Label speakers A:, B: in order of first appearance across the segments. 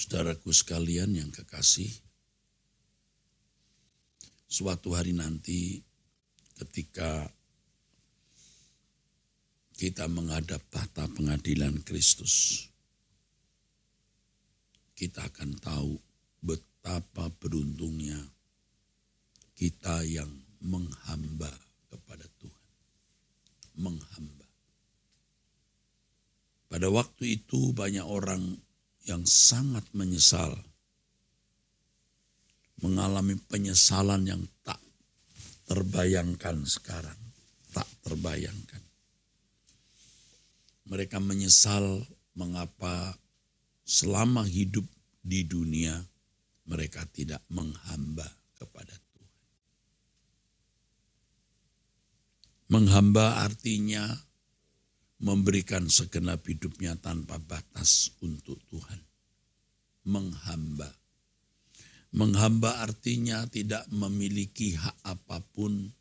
A: Saudaraku sekalian yang kekasih, suatu hari nanti ketika kita menghadap tahta pengadilan Kristus, kita akan tahu betapa beruntungnya kita yang menghamba kepada Tuhan. Menghamba. Pada waktu itu banyak orang yang sangat menyesal, mengalami penyesalan yang tak terbayangkan sekarang, tak terbayangkan. Mereka menyesal mengapa selama hidup di dunia mereka tidak menghamba kepada Tuhan. Menghamba artinya memberikan segenap hidupnya tanpa batas untuk Tuhan. Menghamba. Menghamba artinya tidak memiliki hak apapun,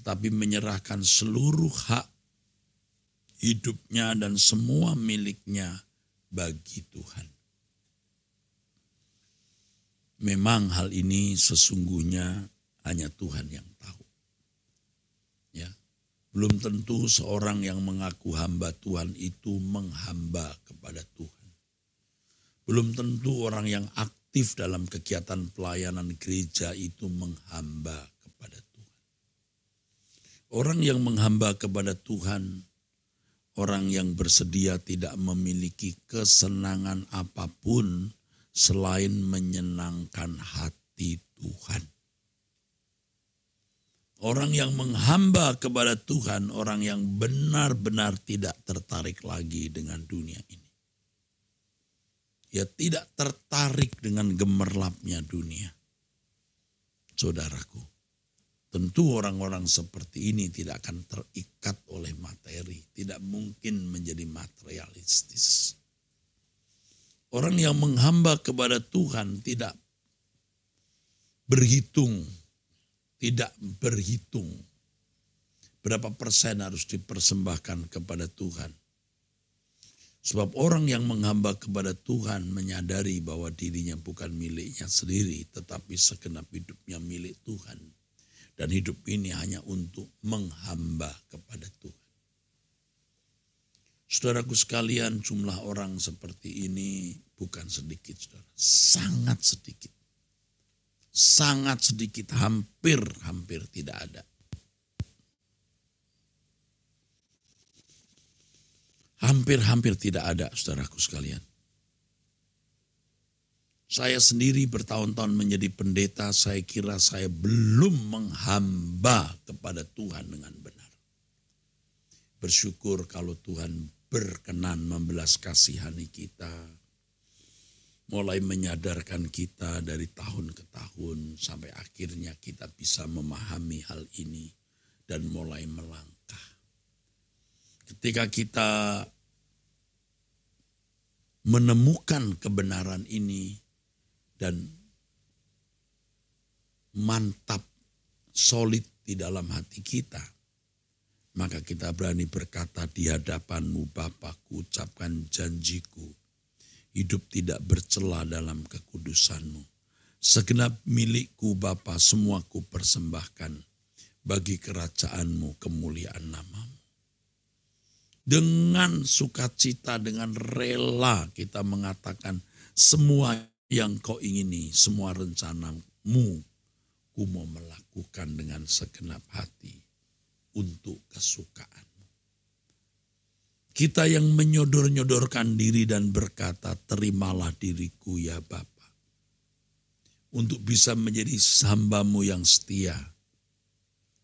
A: tetapi menyerahkan seluruh hak hidupnya dan semua miliknya bagi Tuhan. Memang hal ini sesungguhnya hanya Tuhan yang tahu. Ya. Belum tentu seorang yang mengaku hamba Tuhan itu menghamba kepada Tuhan. Belum tentu orang yang aktif dalam kegiatan pelayanan gereja itu menghamba kepada Tuhan. Orang yang menghamba kepada Tuhan, orang yang bersedia tidak memiliki kesenangan apapun selain menyenangkan hati Tuhan. Orang yang menghamba kepada Tuhan, orang yang benar-benar tidak tertarik lagi dengan dunia ini. Ia tidak tertarik dengan gemerlapnya dunia. Saudaraku, tentu orang-orang seperti ini tidak akan terikat oleh materi, tidak mungkin menjadi materialistis. Orang yang menghamba kepada Tuhan tidak berhitung berapa persen harus dipersembahkan kepada Tuhan. Sebab orang yang menghamba kepada Tuhan menyadari bahwa dirinya bukan miliknya sendiri, tetapi segenap hidupnya milik Tuhan. Dan hidup ini hanya untuk menghamba kepada Tuhan. Saudaraku sekalian, jumlah orang seperti ini bukan sedikit, saudara. Sangat sedikit. Sangat sedikit, hampir tidak ada. Hampir tidak ada, saudaraku sekalian. Saya sendiri bertahun-tahun menjadi pendeta, saya kira saya belum menghamba kepada Tuhan dengan benar. Bersyukur kalau Tuhan berkenan membelas kasihani kita, mulai menyadarkan kita dari tahun ke tahun sampai akhirnya kita bisa memahami hal ini dan mulai melangkah. Ketika kita menemukan kebenaran ini dan mantap, solid di dalam hati kita, maka kita berani berkata di hadapan-Mu Bapa, kuucapkan janjiku, hidup tidak bercela dalam kekudusan-Mu. Segenap milikku Bapa, semua ku persembahkan bagi kerajaan-Mu, kemuliaan nama-Mu. Dengan sukacita, dengan rela kita mengatakan semua yang Kau ingini, semua rencana-Mu, ku mau melakukan dengan segenap hati untuk kesukaan. Kita yang menyodor-nyodorkan diri dan berkata, terimalah diriku ya Bapa, untuk bisa menjadi hamba-Mu yang setia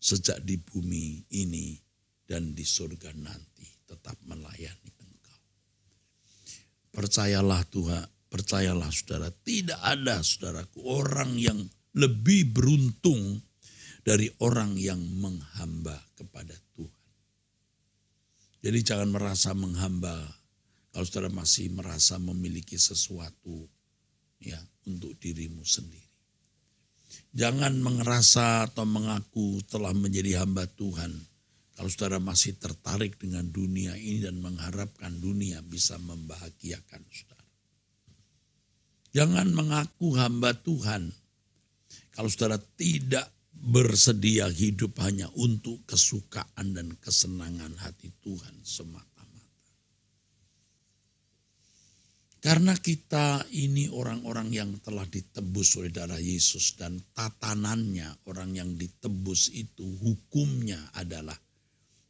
A: sejak di bumi ini dan di surga nanti tetap melayani Engkau. Percayalah Tuhan, percayalah saudara, tidak ada saudaraku orang yang lebih beruntung dari orang yang menghamba kepada Tuhan. Jadi jangan merasa menghamba kalau saudara masih merasa memiliki sesuatu ya untuk dirimu sendiri. Jangan merasa atau mengaku telah menjadi hamba Tuhan kalau saudara masih tertarik dengan dunia ini dan mengharapkan dunia bisa membahagiakan saudara. Jangan mengaku hamba Tuhan kalau saudara tidak bersedia hidup hanya untuk kesukaan dan kesenangan hati Tuhan semata-mata. Karena kita ini orang-orang yang telah ditebus oleh darah Yesus, dan tatanannya orang yang ditebus itu hukumnya adalah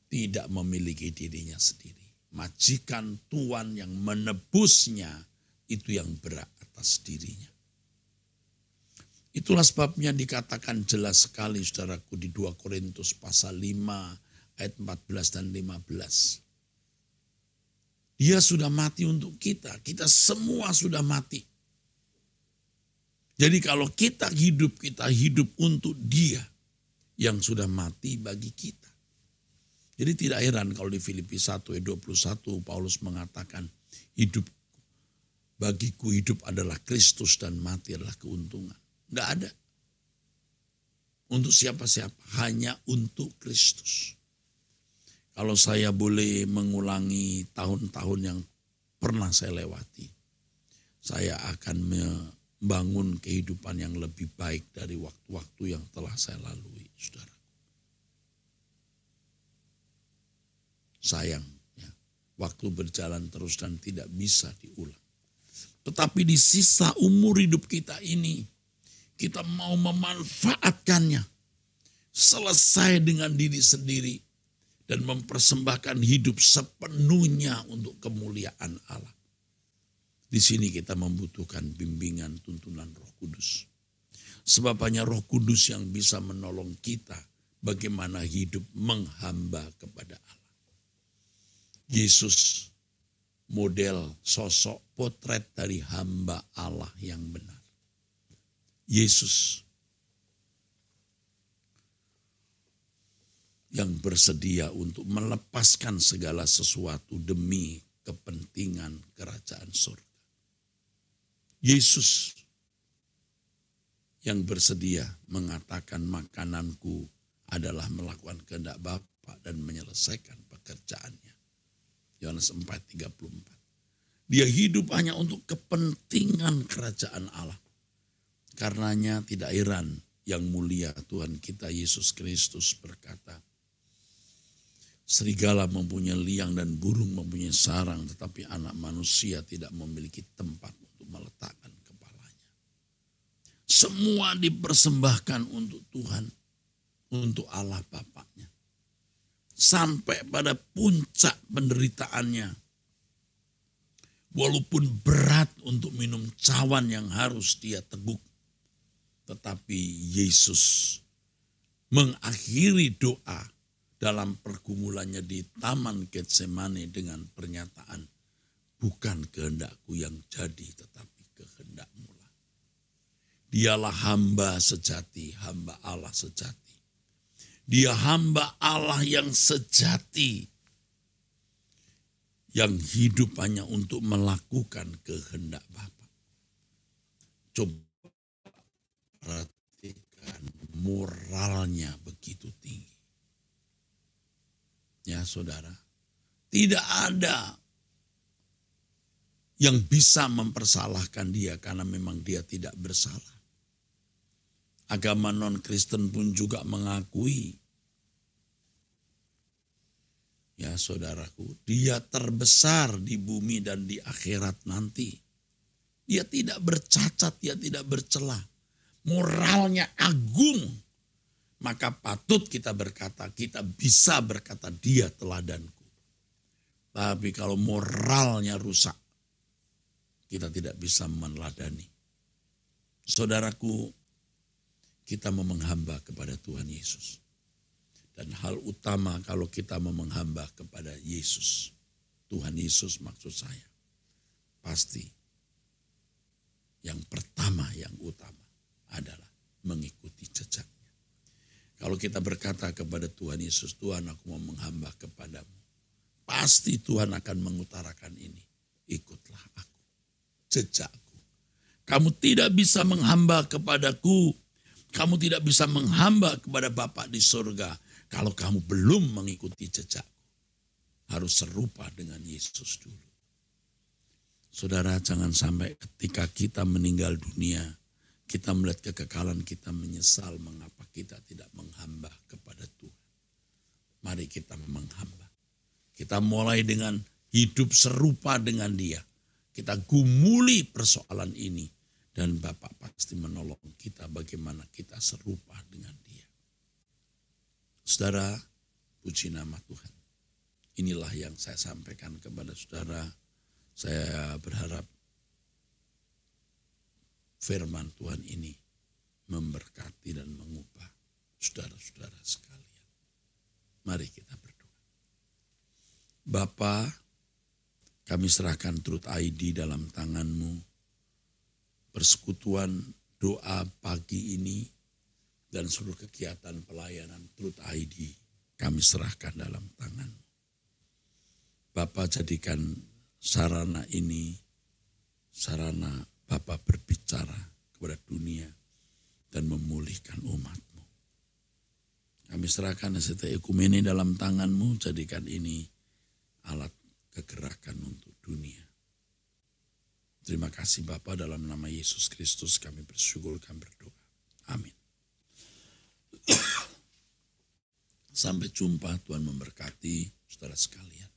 A: tidak memiliki dirinya sendiri. Majikan Tuhan yang menebusnya itu yang berat atas dirinya. Itulah sebabnya dikatakan jelas sekali saudaraku di 2 Korintus pasal 5 ayat 14 dan 15. Dia sudah mati untuk kita. Kita semua sudah mati. Jadi kalau kita hidup untuk Dia yang sudah mati bagi kita. Jadi tidak heran kalau di Filipi 1 ayat 21 Paulus mengatakan bagiku hidup adalah Kristus dan mati adalah keuntungan. Enggak ada. Untuk siapa-siapa, hanya untuk Kristus. Kalau saya boleh mengulangi tahun-tahun yang pernah saya lewati, saya akan membangun kehidupan yang lebih baik dari waktu-waktu yang telah saya lalui, saudara. Sayang, ya, waktu berjalan terus dan tidak bisa diulang. Tetapi di sisa umur hidup kita ini, kita mau memanfaatkannya selesai dengan diri sendiri dan mempersembahkan hidup sepenuhnya untuk kemuliaan Allah. Di sini kita membutuhkan bimbingan tuntunan Roh Kudus. Sebab hanya Roh Kudus yang bisa menolong kita bagaimana hidup menghamba kepada Allah. Yesus model sosok potret dari hamba Allah yang benar. Yesus yang bersedia untuk melepaskan segala sesuatu demi kepentingan kerajaan surga. Yesus yang bersedia mengatakan makananku adalah melakukan kehendak Bapa dan menyelesaikan pekerjaannya. Yohanes 4:34. Dia hidup hanya untuk kepentingan kerajaan Allah. Karenanya tidak heran yang mulia Tuhan kita Yesus Kristus berkata, serigala mempunyai liang dan burung mempunyai sarang, tetapi anak manusia tidak memiliki tempat untuk meletakkan kepalanya. Semua dipersembahkan untuk Tuhan, untuk Allah Bapaknya. Sampai pada puncak penderitaannya. Walaupun berat untuk minum cawan yang harus dia teguk. Tetapi Yesus mengakhiri doa dalam pergumulannya di Taman Getsemane dengan pernyataan, bukan kehendakku yang jadi tetapi kehendak-Mu lah. Dialah hamba sejati, hamba Allah sejati. Dia hamba Allah yang sejati, yang hidup hanya untuk melakukan kehendak Bapa. Coba perhatikan, moralnya begitu tinggi. Ya saudara, tidak ada yang bisa mempersalahkan dia karena memang dia tidak bersalah. Agama non-Kristen pun juga mengakui, ya saudaraku, dia terbesar di bumi dan di akhirat nanti. Dia tidak bercacat, dia tidak bercela. Moralnya agung. Maka patut kita berkata, kita bisa berkata dia teladanku. Tapi kalau moralnya rusak, kita tidak bisa meneladani. Saudaraku, kita mau menghamba kepada Tuhan Yesus. Dan hal utama kalau kita mau menghamba kepada Yesus, Tuhan Yesus maksud saya, pasti yang pertama, yang utama adalah mengikuti jejaknya. Kalau kita berkata kepada Tuhan Yesus, Tuhan aku mau menghamba kepadamu, pasti Tuhan akan mengutarakan ini. Ikutlah aku, jejakku. Kamu tidak bisa menghamba kepadaku, kamu tidak bisa menghamba kepada Bapa di surga kalau kamu belum mengikuti jejakku. Harus serupa dengan Yesus dulu. Saudara, jangan sampai ketika kita meninggal dunia, kita melihat kekekalan, kita menyesal mengapa kita tidak menghamba kepada Tuhan. Mari kita menghamba. Kita mulai dengan hidup serupa dengan Dia. Kita gumuli persoalan ini. Dan Bapak pasti menolong kita bagaimana kita serupa dengan Dia. Saudara, puji nama Tuhan. Inilah yang saya sampaikan kepada saudara. Saya berharap firman Tuhan ini memberkati dan mengubah saudara-saudara sekalian. Mari kita berdoa. Bapa, kami serahkan Truth ID dalam tangan-Mu. Persekutuan doa pagi ini dan seluruh kegiatan pelayanan Truth ID kami serahkan dalam tangan-Mu. Bapa, jadikan sarana ini sarana Bapa berbicara kepada dunia dan memulihkan umat-Mu. Kami serahkan hasil ekumene dalam tangan-Mu, jadikan ini alat kegerakan untuk dunia. Terima kasih Bapa, dalam nama Yesus Kristus kami bersyukur, kami berdoa. Amin. Sampai jumpa, Tuhan memberkati saudara sekalian.